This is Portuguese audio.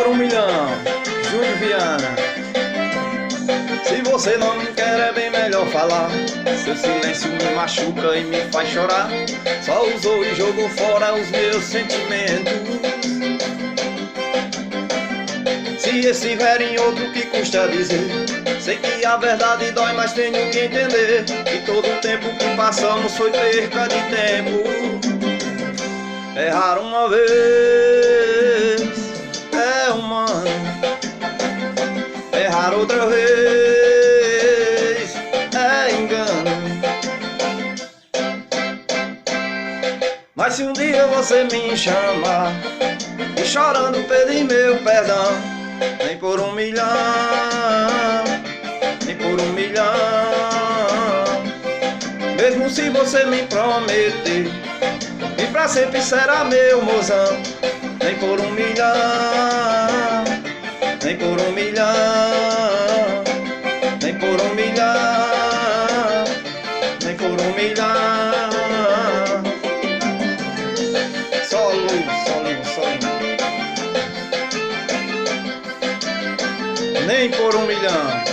por 1 milhão, Júnior Viana. Se você não me quer é bem melhor falar. Seu silêncio me machuca e me faz chorar. Só usou e jogou fora os meus sentimentos. Se estiver outro, que custa dizer? Sei que a verdade dói, mas tenho que entender que todo o tempo que passamos foi perca de tempo. Errar uma vez é humano, errar outra vez é engano. Mas se um dia você me chamar e chorando pedir meu perdão, nem por 1 milhão, nem por 1 milhão. Mesmo se você me prometer e pra sempre será meu mozão, nem por 1 milhão, nem por 1 milhão, nem por 1 milhão, nem por 1 milhão. Solinho, solinho, solinho. Nem por 1 milhão.